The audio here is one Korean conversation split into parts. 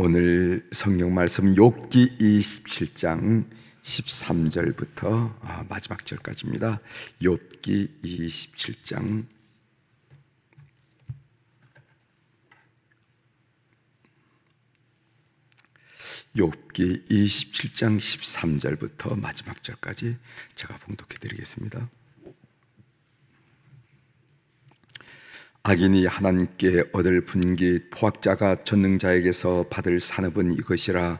오늘 성경 말씀 욥기 27장 13절부터 마지막 절까지입니다. 욥기 27장 13절부터 마지막 절까지 제가 봉독해 드리겠습니다. 악인이 하나님께 얻을 분깃, 포악자가 전능자에게서 받을 산업은 이것이라.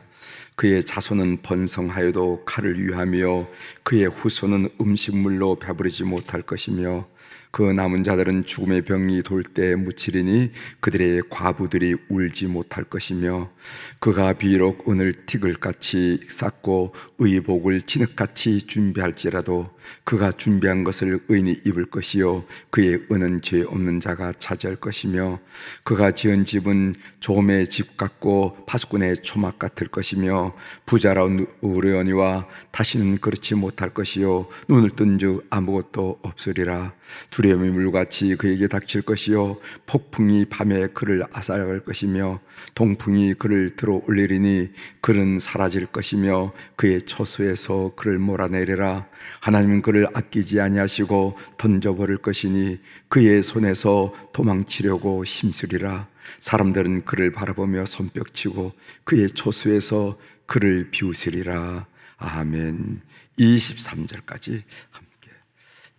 그의 자손은 번성하여도 칼을 위하며 그의 후손은 음식물로 배부르지 못할 것이며 그 남은 자들은 죽음의 병이 돌 때 묻히리니 그들의 과부들이 울지 못할 것이며 그가 비록 은을 티글같이 쌓고 의복을 진흙같이 준비할지라도 그가 준비한 것을 의인이 입을 것이요 그의 은은 죄 없는 자가 차지할 것이며 그가 지은 집은 조음의 집 같고 파수꾼의 초막 같을 것이며 부자라운 의뢰원이와 다시는 그렇지 못할 것이요 눈을 뜬즉 아무것도 없으리라. 두려움이 물같이 그에게 닥칠 것이요 폭풍이 밤에 그를 앗아갈 것이며 동풍이 그를 들어 올리리니 그는 사라질 것이며 그의 처소에서 그를 몰아내리라. 하나님은 그를 아끼지 아니하시고 던져버릴 것이니 그의 손에서 도망치려고 힘쓰리라. 사람들은 그를 바라보며 손뼉치고 그의 처소에서 그를 비웃으리라. 아멘. 23절까지 함께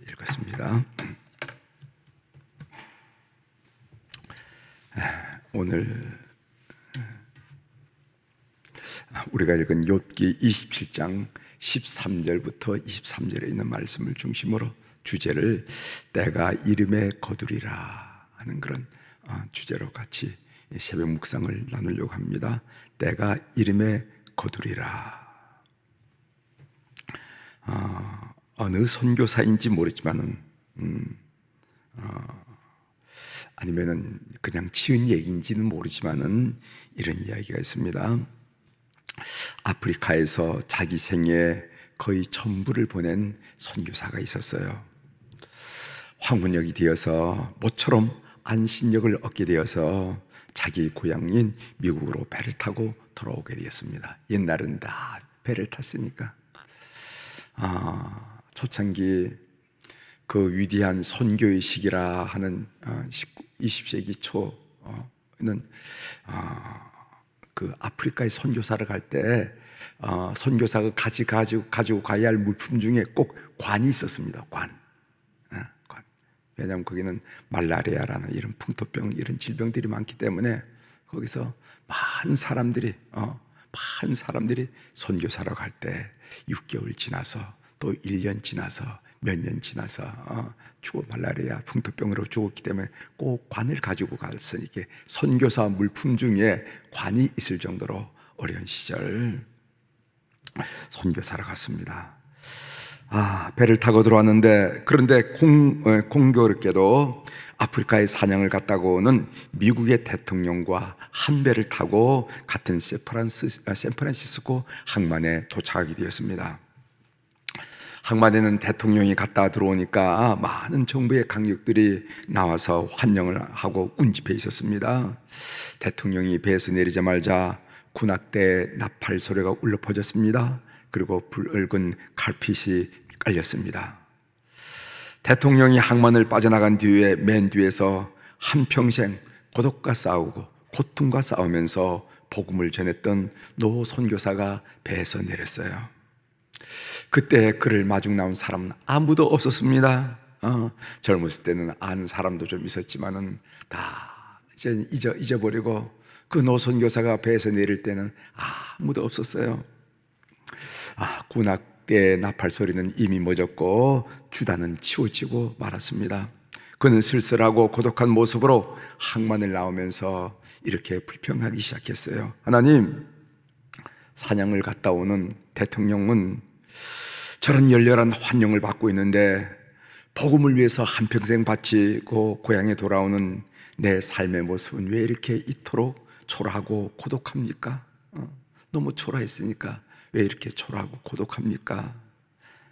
읽었습니다. 오늘 우리가 읽은 욥기 27장 13절부터 23절에 있는 말씀을 중심으로 주제를 때가 이름에 거두리라 하는 그런 주제로 같이 새벽 묵상을 나누려고 합니다. 때가 이름에 거두리라. 어느 선교사인지 모르지만은 아니면은 그냥 지은 얘기인지는 모르지만은 이런 이야기가 있습니다. 아프리카에서 자기 생애 거의 전부를 보낸 선교사가 있었어요. 황혼역이 되어서 모처럼 안식력을 얻게 되어서 자기 고향인 미국으로 배를 타고 돌아오게 되었습니다. 옛날은 다 배를 탔으니까. 초창기 그 위대한 선교의 시기라 하는 20세기 초는 그 아프리카에 선교사를 갈 때 선교사가 가지고 가야 할 물품 중에 꼭 관이 있었습니다. 관. 왜냐하면 거기는 말라리아라는 이런 풍토병 이런 질병들이 많기 때문에 거기서 많은 사람들이 선교사로 갈 때 6개월 지나서 또 1년 지나서 몇 년 지나서 말라리아 풍토병으로 죽었기 때문에 꼭 관을 가지고 갔으니 이게 선교사 물품 중에 관이 있을 정도로 어려운 시절 선교사로 갔습니다. 배를 타고 들어왔는데 그런데 공교롭게도 아프리카에 사냥을 갔다고는 미국의 대통령과 한 배를 타고 같은 샌프란시스코 항만에 도착하게 되었습니다. 항만에는 대통령이 갔다 들어오니까 많은 정부의 강력들이 나와서 환영을 하고 운집해 있었습니다. 대통령이 배에서 내리자마자 군악대 나팔 소리가 울려 퍼졌습니다. 그리고 붉은 칼빛이 깔렸습니다. 대통령이 항만을 빠져나간 뒤에 맨 뒤에서 한평생 고독과 싸우고 고통과 싸우면서 복음을 전했던 노 선교사가 배에서 내렸어요. 그때 그를 마중 나온 사람은 아무도 없었습니다. 젊었을 때는 아는 사람도 좀 있었지만은 다 이제 잊어버리고 그 노 선교사가 배에서 내릴 때는 아무도 없었어요. 군악대 나팔 소리는 이미 멎었고 주단은 치워지고 말았습니다. 그는 쓸쓸하고 고독한 모습으로 항만을 나오면서 이렇게 불평하기 시작했어요. 하나님, 사냥을 갔다 오는 대통령은 저런 열렬한 환영을 받고 있는데 복음을 위해서 한평생 바치고 고향에 돌아오는 내 삶의 모습은 왜 이렇게 이토록 초라하고 고독합니까? 너무 초라했으니까 왜 이렇게 초라하고 고독합니까?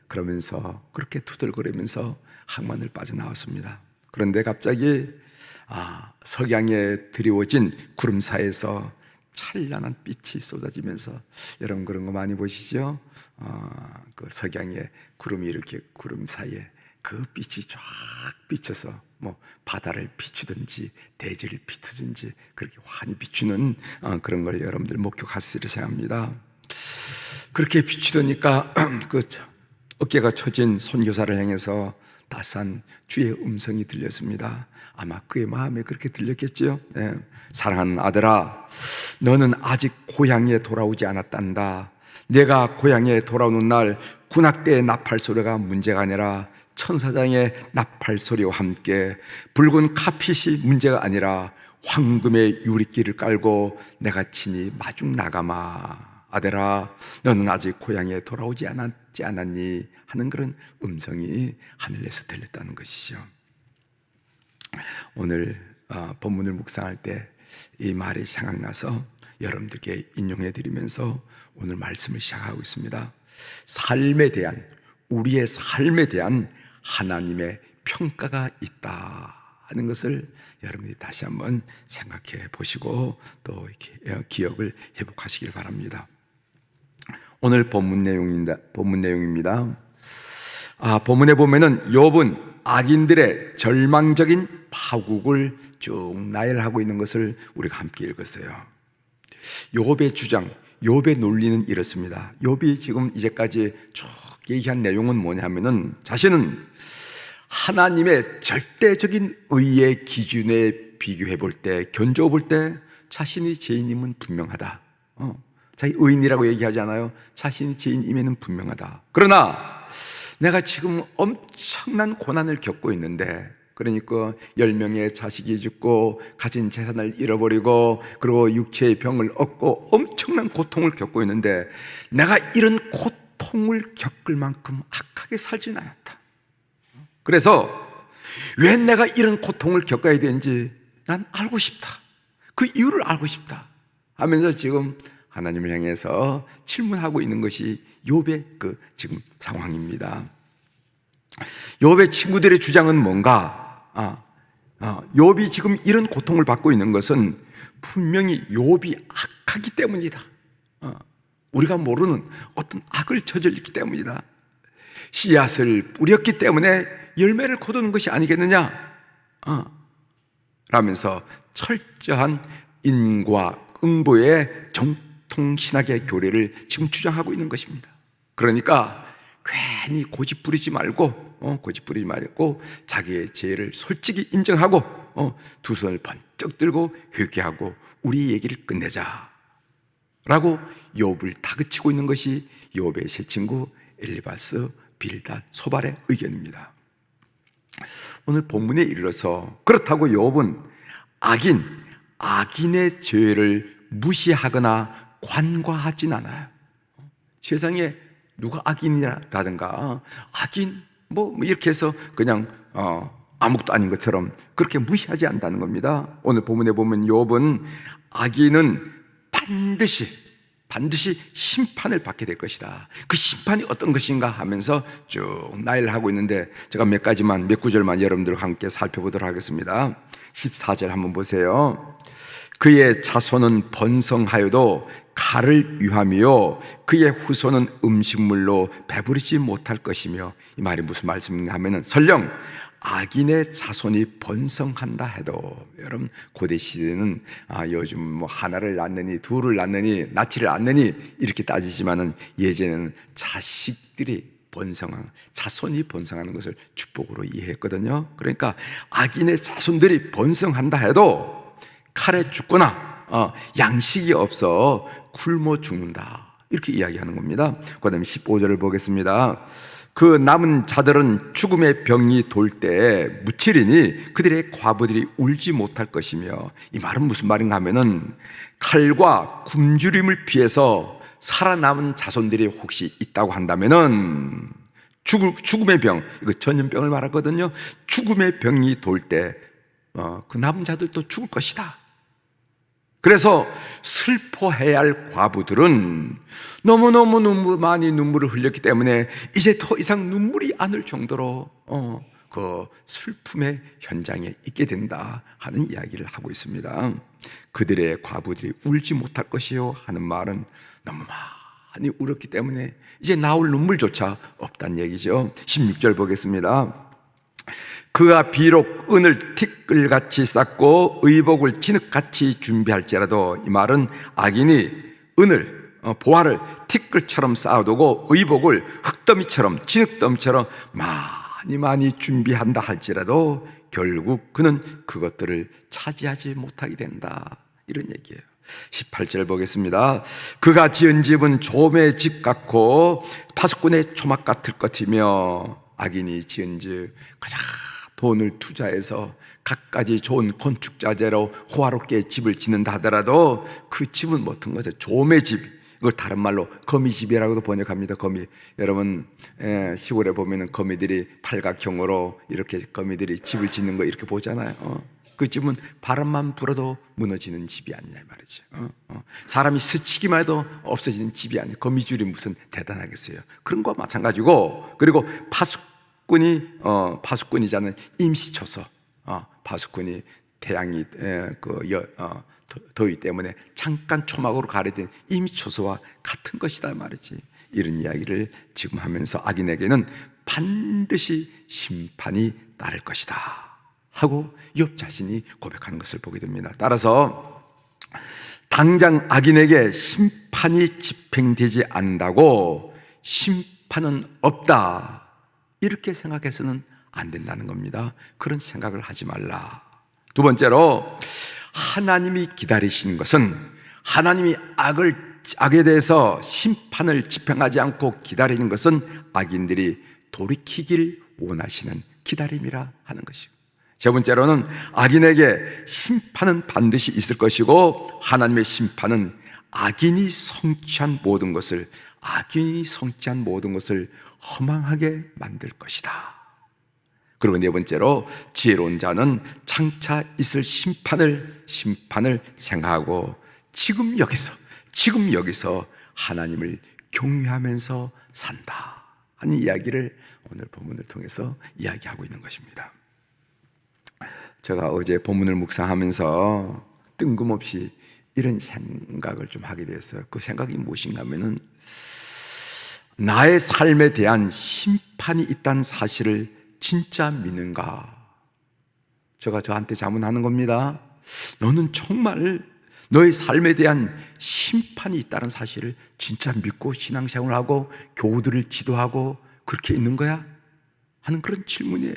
그러면서 그렇게 투덜거리면서 항만을 빠져나왔습니다. 그런데 갑자기 석양에 드리워진 구름 사이에서 찬란한 빛이 쏟아지면서, 여러분 그런 거 많이 보시죠? 그 석양에 구름이 이렇게 구름 사이에 그 빛이 쫙 비쳐서 뭐 바다를 비추든지 대지를 비추든지 그렇게 환히 비추는 그런 걸 여러분들 목격하시리라 생각합니다. 그렇게 비추더니까 그 어깨가 처진 선교사를 향해서 따스한 주의 음성이 들렸습니다. 아마 그의 마음에 그렇게 들렸겠지요. 네. 사랑하는 아들아, 너는 아직 고향에 돌아오지 않았단다. 내가 고향에 돌아오는 날 군악대의 나팔 소리가 문제가 아니라 천사장의 나팔 소리와 함께 붉은 카핏이 문제가 아니라 황금의 유리길을 깔고 내가 친히 마중 나가마. 아들아, 너는 아직 고향에 돌아오지 않았니? 하는 그런 음성이 하늘에서 들렸다는 것이죠. 오늘 본문을 묵상할 때 이 말이 생각나서 여러분들께 인용해 드리면서 오늘 말씀을 시작하고 있습니다. 삶에 대한, 우리의 삶에 대한 하나님의 평가가 있다 하는 것을 여러분이 다시 한번 생각해 보시고 또 이렇게 기억을 회복하시길 바랍니다. 오늘 본문 내용입니다. 본문에 보면은 욥은 악인들의 절망적인 파국을 쭉 나열하고 있는 것을 우리가 함께 읽었어요. 욥의 주장, 욥의 논리는 이렇습니다. 욥이 지금 이제까지 쭉 얘기한 내용은 뭐냐면은 자신은 하나님의 절대적인 의의 기준에 비교해 볼 때, 견주어 볼 때 자신이 죄인임은 분명하다. 자기 의인이라고 얘기하지 않아요. 자신이 죄인임에는 분명하다. 그러나 내가 지금 엄청난 고난을 겪고 있는데, 그러니까 10명의 자식이 죽고 가진 재산을 잃어버리고 그리고 육체의 병을 얻고 엄청난 고통을 겪고 있는데 내가 이런 고통을 겪을 만큼 악하게 살진 않았다. 그래서 왜 내가 이런 고통을 겪어야 되는지 난 알고 싶다. 그 이유를 알고 싶다 하면서 지금 하나님을 향해서 질문하고 있는 것이 욥의 그 지금 상황입니다. 욥의 친구들의 주장은 뭔가? 욥이 지금 이런 고통을 받고 있는 것은 분명히 욥이 악하기 때문이다. 우리가 모르는 어떤 악을 저질렀기 때문이다. 씨앗을 뿌렸기 때문에 열매를 거두는 것이 아니겠느냐? 라면서 철저한 인과 응보의 정통신학의 교리를 지금 주장하고 있는 것입니다. 그러니까 괜히 고집 부리지 말고 자기의 죄를 솔직히 인정하고 두 손을 번쩍 들고 회개하고 우리 얘기를 끝내자 라고 욥을 다그치고 있는 것이 욥의 세 친구 엘리바스, 빌닷, 소발의 의견입니다. 오늘 본문에 이르러서 그렇다고 욥은 악인의 죄를 무시하거나 관과하진 않아요. 세상에 누가 악인이라든가 악인 뭐 이렇게 해서 그냥 아무것도 아닌 것처럼 그렇게 무시하지 않는다는 겁니다. 오늘 본문에 보면 욥은 악인은 반드시 심판을 받게 될 것이다. 그 심판이 어떤 것인가 하면서 쭉 나열하고 있는데 제가 몇 구절만 여러분들과 함께 살펴보도록 하겠습니다. 14절 한번 보세요. 그의 자손은 번성하여도 칼을 위하며 그의 후손은 음식물로 배부르지 못할 것이며, 이 말이 무슨 말씀인가 하면은 설령 악인의 자손이 번성한다 해도, 여러분 고대 시대는 요즘 뭐 하나를 낳느니 둘을 낳느니 낳지를 않느니 이렇게 따지지만은 예전에는 자손이 번성하는 것을 축복으로 이해했거든요. 그러니까 악인의 자손들이 번성한다 해도 칼에 죽거나 양식이 없어 굶어 죽는다, 이렇게 이야기하는 겁니다. 그 다음에 15절을 보겠습니다. 그 남은 자들은 죽음의 병이 돌 때 묻히리니 그들의 과부들이 울지 못할 것이며, 이 말은 무슨 말인가 하면은 칼과 굶주림을 피해서 살아남은 자손들이 혹시 있다고 한다면은 죽음의 병, 이거 전염병을 말하거든요. 죽음의 병이 돌 때 그 남은 자들도 죽을 것이다. 그래서 슬퍼해야 할 과부들은 너무너무 많이 눈물을 흘렸기 때문에 이제 더 이상 눈물이 안 흘 정도로 그 슬픔의 현장에 있게 된다 하는 이야기를 하고 있습니다. 그들의 과부들이 울지 못할 것이요 하는 말은 너무 많이 울었기 때문에 이제 나올 눈물조차 없다는 얘기죠. 16절 보겠습니다. 그가 비록 은을 티끌같이 쌓고 의복을 진흙같이 준비할지라도, 이 말은 악인이 은을 보화를 티끌처럼 쌓아두고 의복을 흙더미처럼 진흙더미처럼 많이 준비한다 할지라도 결국 그는 그것들을 차지하지 못하게 된다, 이런 얘기예요. 18절 보겠습니다. 그가 지은 집은 조매의 집 같고 파수꾼의 초막 같을 것이며, 악인이 지은 집, 가장 돈을 투자해서 갖가지 좋은 건축 자재로 호화롭게 집을 짓는다 하더라도 그 집은 어떤 거죠? 조매집. 이걸 다른 말로 거미집이라고도 번역합니다. 거미. 여러분 시골에 보면은 거미들이 팔각형으로 이렇게 거미들이 집을 짓는 거 이렇게 보잖아요. 그 집은 바람만 불어도 무너지는 집이 아니냐 말이죠. 사람이 스치기만 해도 없어지는 집이 아니에요. 거미줄이 무슨 대단하겠어요. 그런 거와 마찬가지고, 그리고 파수꾼이자는 임시초소. 파수꾼이 태양이 더위 때문에 잠깐 초막으로 가려진 임시초소와 같은 것이다 말이지. 이런 이야기를 지금 하면서 악인에게는 반드시 심판이 따를 것이다 하고 욥 자신이 고백하는 것을 보게 됩니다. 따라서 당장 악인에게 심판이 집행되지 않는다고 심판은 없다, 이렇게 생각해서는 안 된다는 겁니다. 그런 생각을 하지 말라. 두 번째로, 하나님이 기다리시는 것은, 하나님이 악에 대해서 심판을 집행하지 않고 기다리는 것은 악인들이 돌이키길 원하시는 기다림이라 하는 것이고, 세 번째로는 악인에게 심판은 반드시 있을 것이고, 하나님의 심판은 악인이 성취한 모든 것을 허망하게 만들 것이다. 그리고 네 번째로, 지혜로운 자는 장차 있을 심판을 생각하고 지금 여기서 하나님을 경외하면서 산다 하는 이야기를 오늘 본문을 통해서 이야기하고 있는 것입니다. 제가 어제 본문을 묵상하면서 뜬금없이 이런 생각을 좀 하게 되었어요. 그 생각이 무엇인가 하면은, 나의 삶에 대한 심판이 있다는 사실을 진짜 믿는가? 제가 저한테 자문하는 겁니다. 너는 정말 너의 삶에 대한 심판이 있다는 사실을 진짜 믿고 신앙생활을 하고 교우들을 지도하고 그렇게 있는 거야? 하는 그런 질문이에요.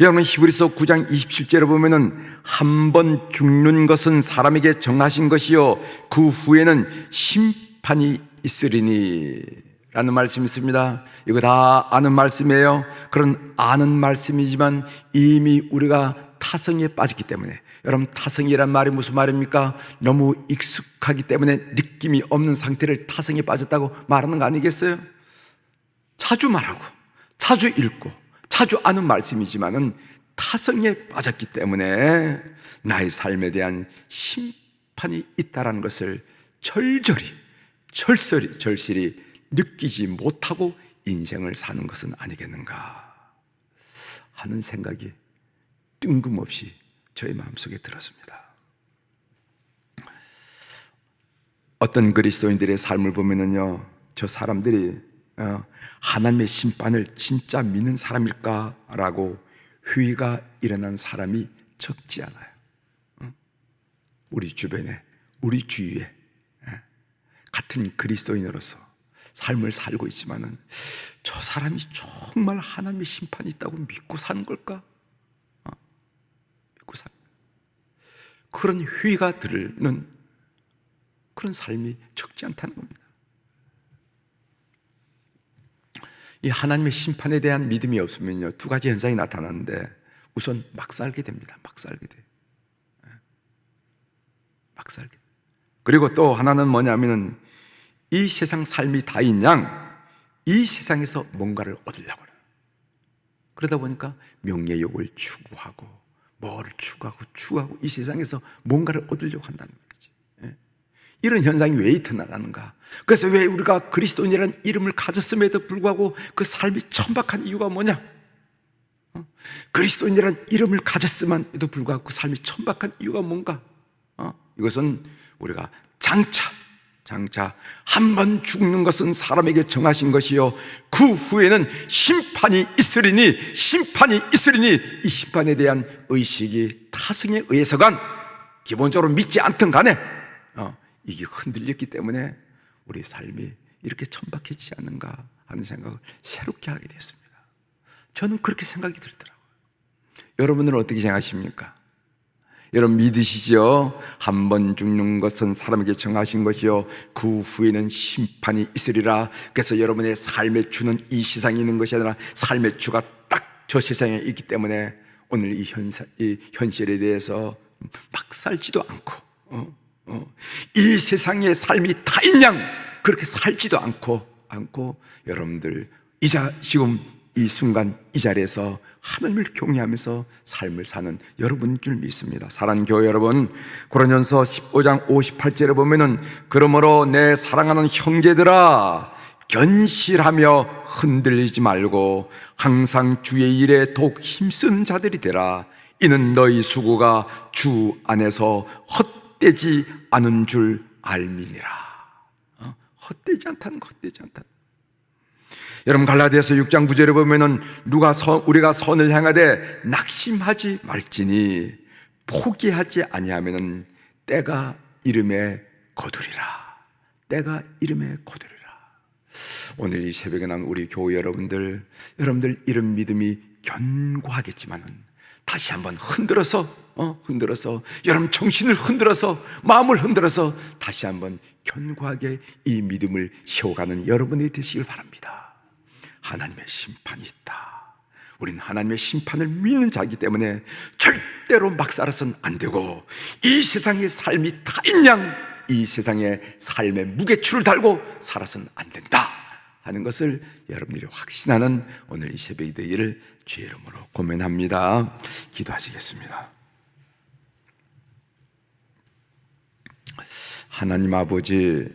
여러분, 히브리서 9장 27절에 보면은, 한 번 죽는 것은 사람에게 정하신 것이요 그 후에는 심판이 있으리니 라는 말씀이 있습니다. 이거 다 아는 말씀이에요. 그런 아는 말씀이지만 이미 우리가 타성에 빠졌기 때문에, 여러분, 타성이란 말이 무슨 말입니까? 너무 익숙하기 때문에 느낌이 없는 상태를 타성에 빠졌다고 말하는 거 아니겠어요? 자주 말하고 자주 읽고 자주 아는 말씀이지만은 타성에 빠졌기 때문에 나의 삶에 대한 심판이 있다라는 것을 절실히 느끼지 못하고 인생을 사는 것은 아니겠는가 하는 생각이 뜬금없이 저의 마음속에 들었습니다. 어떤 그리스도인들의 삶을 보면은요, 저 사람들이 하나님의 심판을 진짜 믿는 사람일까라고 회의가 일어난 사람이 적지 않아요. 우리 주변에, 우리 주위에 같은 그리스도인으로서 삶을 살고 있지만은, 저 사람이 정말 하나님의 심판이 있다고 믿고 사는 걸까? 믿고 사. 그런 회의가 들는 그런 삶이 적지 않다는 겁니다. 이 하나님의 심판에 대한 믿음이 없으면요, 두 가지 현상이 나타나는데, 우선 막 살게 됩니다. 막 살게 돼. 막 살게. 그리고 또 하나는 뭐냐면은, 이 세상 삶이 다인 양 이 세상에서 뭔가를 얻으려고 해요. 그러다 보니까 명예욕을 추구하고 뭐를 추구하고 이 세상에서 뭔가를 얻으려고 한다는 거지. 이런 현상이 왜 나타나는가? 그래서 왜 우리가 그리스도인이라는 이름을 가졌음에도 불구하고 그 삶이 천박한 이유가 뭐냐? 그리스도인이라는 이름을 가졌음에도 불구하고 그 삶이 천박한 이유가 뭔가? 이것은 우리가 장차 한 번 죽는 것은 사람에게 정하신 것이요 그 후에는 심판이 있으리니 이 심판에 대한 의식이 타성에 의해서간 기본적으로 믿지 않든 간에 이게 흔들렸기 때문에 우리 삶이 이렇게 천박해지지 않는가 하는 생각을 새롭게 하게 됐습니다. 저는 그렇게 생각이 들더라고요. 여러분은 어떻게 생각하십니까? 여러분 믿으시죠? 한 번 죽는 것은 사람에게 정하신 것이요 그 후에는 심판이 있으리라. 그래서 여러분의 삶의 주는 이 세상에 있는 것이 아니라 삶의 주가 딱 저 세상에 있기 때문에 오늘 이 현실에 대해서 막 살지도 않고 이 세상의 삶이 다인 양 그렇게 살지도 않고 여러분들 지금 이 순간 이 자리에서 하나님을 경외하면서 삶을 사는 여러분인 줄 믿습니다. 사랑하는 교회 여러분, 고린도전서 15장 58절에 보면은 그러므로 내 사랑하는 형제들아 견실하며 흔들리지 말고 항상 주의 일에 더욱 힘쓰는 자들이 되라. 이는 너희 수고가 주 안에서 헛되지 않은 줄 알미니라. 헛되지 않다는 거, 헛되지 않다는 거. 여러분 갈라디아서 6장 9절에 보면은 우리가 선을 행하되 낙심하지 말지니 포기하지 아니하면은 때가 이름에 거두리라. 때가 이름에 거두리라. 오늘 이 새벽에 난 우리 교회 여러분들 이런 믿음이 견고하겠지만은 다시 한번 흔들어서 여러분 정신을 흔들어서 마음을 흔들어서 다시 한번 견고하게 이 믿음을 세워가는 여러분이 되시길 바랍니다. 하나님의 심판이 있다. 우린 하나님의 심판을 믿는 자이기 때문에 절대로 막 살아서는 안 되고 이 세상의 삶이 다인 양 이 세상의 삶의 무게추를 달고 살아서는 안 된다 하는 것을 여러분들이 확신하는 오늘 이 새벽이 되기를 주의 이름으로 고면합니다. 기도하시겠습니다. 하나님 아버지,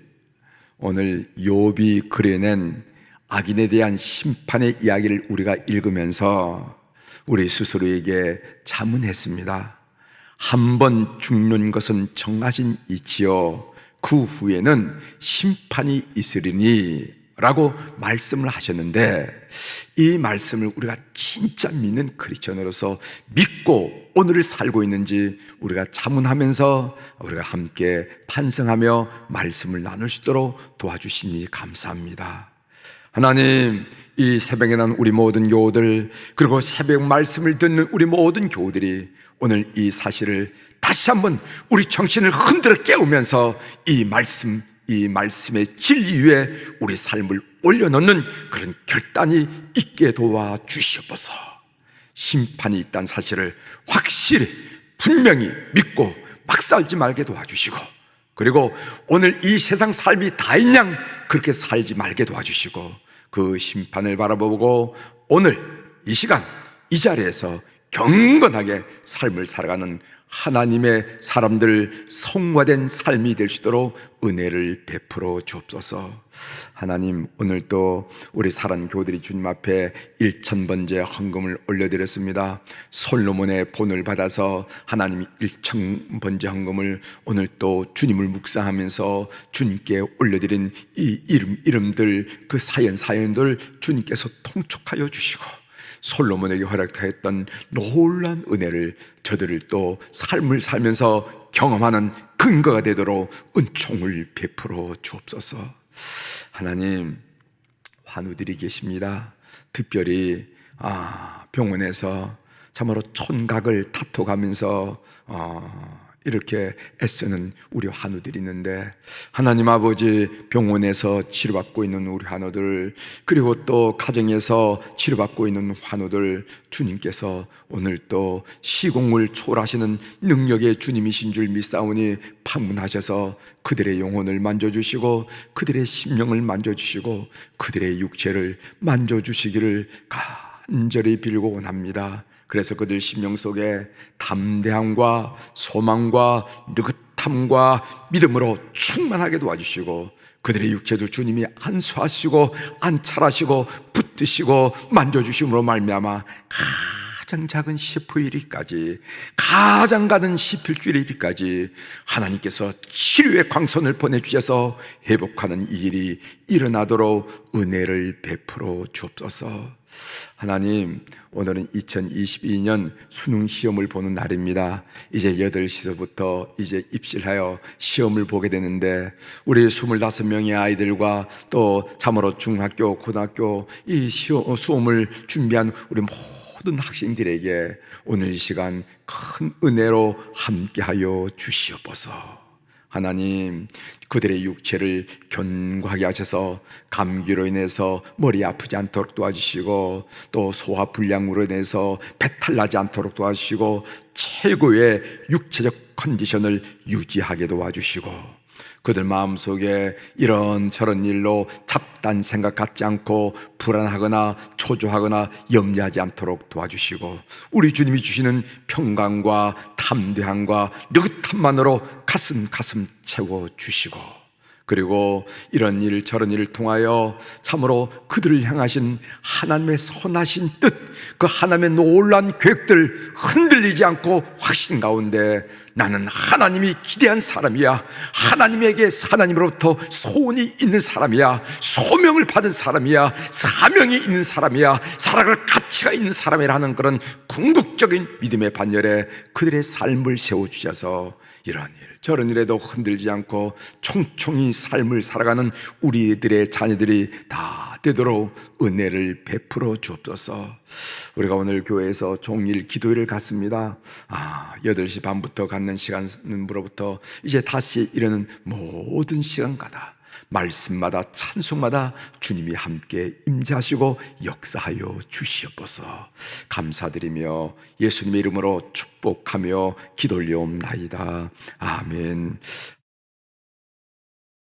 오늘 욥이 그려낸 악인에 대한 심판의 이야기를 우리가 읽으면서 우리 스스로에게 자문했습니다. 한 번 죽는 것은 정하신 이치요 그 후에는 심판이 있으리니 라고 말씀을 하셨는데 이 말씀을 우리가 진짜 믿는 크리스천으로서 믿고 오늘을 살고 있는지 우리가 자문하면서 우리가 함께 반성하며 말씀을 나눌 수 있도록 도와주시니 감사합니다. 하나님, 이 새벽에 난 우리 모든 교우들 그리고 새벽 말씀을 듣는 우리 모든 교우들이 오늘 이 사실을 다시 한번 우리 정신을 흔들어 깨우면서 이 말씀의 진리 위에 우리 삶을 올려놓는 그런 결단이 있게 도와주시옵소서. 심판이 있다는 사실을 확실히 분명히 믿고 막 살지 말게 도와주시고 그리고 오늘 이 세상 삶이 다인 양 그렇게 살지 말게 도와주시고 그 심판을 바라보고 오늘 이 시간 이 자리에서 경건하게 삶을 살아가는 하나님의 사람들 성화된 삶이 될 수 있도록 은혜를 베풀어 주옵소서. 하나님, 오늘 또 우리 사랑 교우들이 주님 앞에 1000번째 헌금을 올려드렸습니다. 솔로몬의 본을 받아서 하나님이 1000번째 헌금을 오늘 또 주님을 묵상하면서 주님께 올려드린 이 이름들 그 사연들 주님께서 통촉하여 주시고 솔로몬에게 허락하였던 놀라운 은혜를 저들을 또 삶을 살면서 경험하는 근거가 되도록 은총을 베풀어 주옵소서. 하나님, 환우들이 계십니다. 특별히 병원에서 참으로 촌각을 다퉈가면서 이렇게 애쓰는 우리 환우들이 있는데 하나님 아버지, 병원에서 치료받고 있는 우리 환우들 그리고 또 가정에서 치료받고 있는 환우들 주님께서 오늘 또 시공을 초월하시는 능력의 주님이신 줄 믿사오니 방문하셔서 그들의 영혼을 만져주시고 그들의 심령을 만져주시고 그들의 육체를 만져주시기를 간절히 빌고 원합니다. 그래서 그들 심령 속에 담대함과 소망과 느긋함과 믿음으로 충만하게 도와주시고 그들의 육체도 주님이 안수하시고 안찰하시고 붙드시고 만져주심으로 말미암아 가장 작은 세포의 이르기까지, 가장 가는 시필줄의 이르기까지 하나님께서 치료의 광선을 보내주셔서 회복하는 이 일이 일어나도록 은혜를 베풀어 주옵소서. 하나님, 오늘은 2022년 수능 시험을 보는 날입니다. 이제 8시부터 이제 입실하여 시험을 보게 되는데, 우리 25명의 아이들과 또 참으로 중학교, 고등학교 이 수험을 준비한 우리 모든 학생들에게 오늘 이 시간 큰 은혜로 함께하여 주시옵소서. 하나님, 그들의 육체를 견고하게 하셔서 감기로 인해서 머리 아프지 않도록 도와주시고, 또 소화불량으로 인해서 배탈 나지 않도록 도와주시고, 최고의 육체적 컨디션을 유지하게 도와주시고, 그들 마음속에 이런저런 일로 잡다한 생각 갖지 않고 불안하거나 초조하거나 염려하지 않도록 도와주시고, 우리 주님이 주시는 평강과 담대함과 느긋함만으로 가슴 채워주시고, 그리고 이런 일 저런 일을 통하여 참으로 그들을 향하신 하나님의 선하신 뜻, 그 하나님의 놀라운 계획들 흔들리지 않고 확신 가운데 나는 하나님이 기대한 사람이야, 하나님으로부터 소원이 있는 사람이야, 소명을 받은 사람이야, 사명이 있는 사람이야, 살아갈 가치가 있는 사람이라는 그런 궁극적인 믿음의 반열에 그들의 삶을 세워주셔서 이런 일 저런 일에도 흔들지 않고 총총히 삶을 살아가는 우리들의 자녀들이 다 되도록 은혜를 베풀어 주옵소서. 우리가 오늘 교회에서 종일 기도회를 갖습니다. 8시 반부터 갖는 시간으로부터 이제 다시 이르는 모든 시간마다, 말씀마다, 찬송마다 주님이 함께 임재하시고 역사하여 주시옵소서. 감사드리며 예수님의 이름으로 축복하며 기도 올려옵나이다. 아멘.